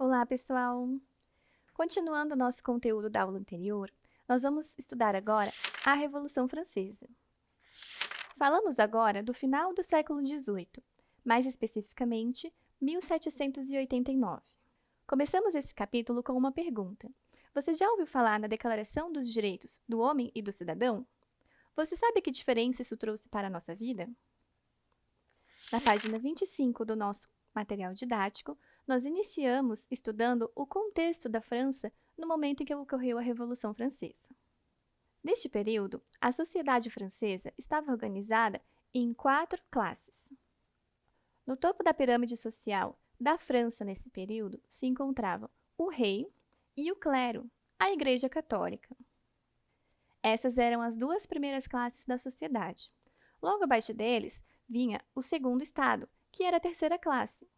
Olá, pessoal! Continuando o nosso conteúdo da aula anterior, nós vamos estudar agora a Revolução Francesa. Falamos agora do final do século XVIII, mais especificamente 1789. Começamos esse capítulo com uma pergunta. Você já ouviu falar na Declaração dos Direitos do Homem e do Cidadão? Você sabe que diferença isso trouxe para a nossa vida? Na página 25 do nosso material didático, nós iniciamos estudando o contexto da França no momento em que ocorreu a Revolução Francesa. Neste período, a sociedade francesa estava organizada em 4 classes. No topo da pirâmide social da França nesse período se encontravam o rei e o clero, a Igreja Católica. Essas eram as 2 primeiras classes da sociedade. Logo abaixo deles vinha o segundo estado, que era a terceira classe,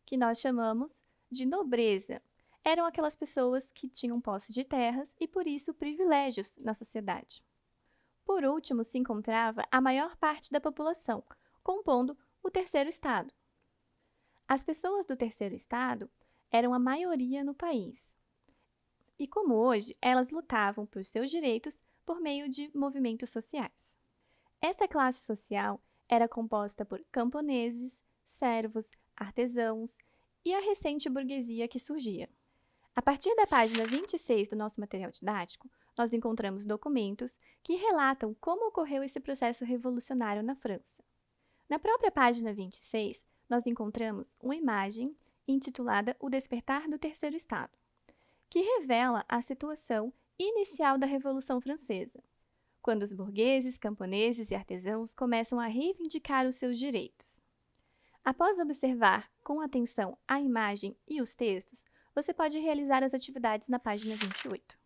que nós chamamos de nobreza. Eram aquelas pessoas que tinham posse de terras e, por isso, privilégios na sociedade. Por último, se encontrava a maior parte da população, compondo o terceiro estado. As pessoas do terceiro estado eram a maioria no país. E, como hoje, elas lutavam por seus direitos por meio de movimentos sociais. Essa classe social era composta por camponeses, servos, artesãos e a recente burguesia que surgia. A partir da página 26 do nosso material didático, nós encontramos documentos que relatam como ocorreu esse processo revolucionário na França. Na própria página 26, nós encontramos uma imagem intitulada O Despertar do Terceiro Estado, que revela a situação inicial da Revolução Francesa, quando os burgueses, camponeses e artesãos começam a reivindicar os seus direitos. Após observar com atenção a imagem e os textos, você pode realizar as atividades na página 28.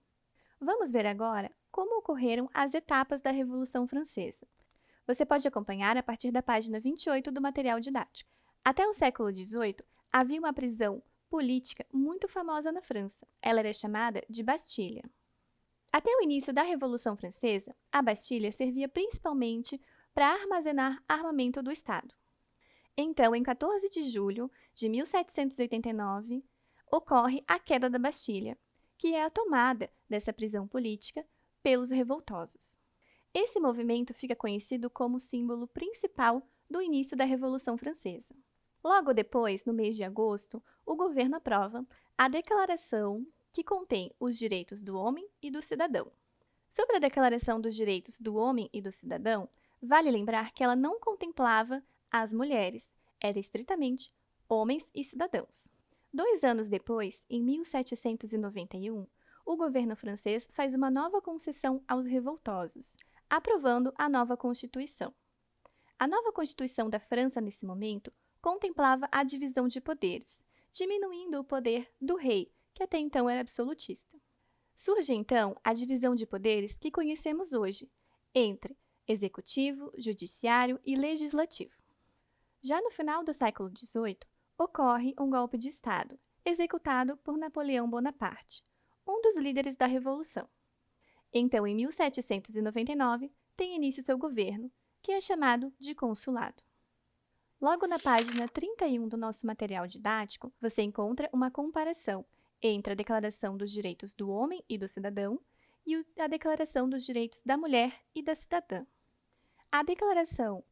Vamos ver agora como ocorreram as etapas da Revolução Francesa. Você pode acompanhar a partir da página 28 do material didático. Até o século XVIII, havia uma prisão política muito famosa na França. Ela era chamada de Bastilha. Até o início da Revolução Francesa, a Bastilha servia principalmente para armazenar armamento do Estado. Então, em 14 de julho de 1789, ocorre a queda da Bastilha, que é a tomada dessa prisão política pelos revoltosos. Esse movimento fica conhecido como símbolo principal do início da Revolução Francesa. Logo depois, no mês de agosto, o governo aprova a Declaração que contém os direitos do homem e do cidadão. Sobre a Declaração dos Direitos do Homem e do Cidadão, vale lembrar que ela não contemplava as mulheres, era estritamente homens e cidadãos. 2 anos depois, em 1791, o governo francês faz uma nova concessão aos revoltosos, aprovando a nova Constituição. A nova Constituição da França, nesse momento, contemplava a divisão de poderes, diminuindo o poder do rei, que até então era absolutista. Surge, então, a divisão de poderes que conhecemos hoje, entre executivo, judiciário e legislativo. Já no final do século XVIII, ocorre um golpe de Estado, executado por Napoleão Bonaparte, um dos líderes da Revolução. Então, em 1799, tem início seu governo, que é chamado de consulado. Logo na página 31 do nosso material didático, você encontra uma comparação entre a Declaração dos Direitos do Homem e do Cidadão e a Declaração dos Direitos da Mulher e da Cidadã. A Declaração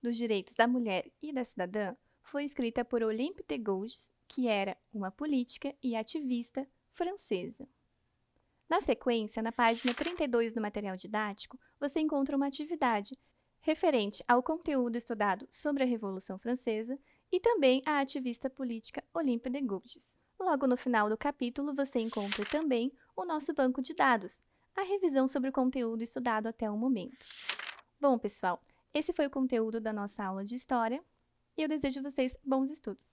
dos Direitos da Mulher e da Cidadã foi escrita por Olympe de Gouges, que era uma política e ativista francesa. Na sequência, na página 32 do material didático, você encontra uma atividade referente ao conteúdo estudado sobre a Revolução Francesa e também a ativista política Olympe de Gouges. Logo no final do capítulo, você encontra também o nosso banco de dados, a revisão sobre o conteúdo estudado até o momento. Bom, pessoal, esse foi o conteúdo da nossa aula de História e eu desejo a vocês bons estudos!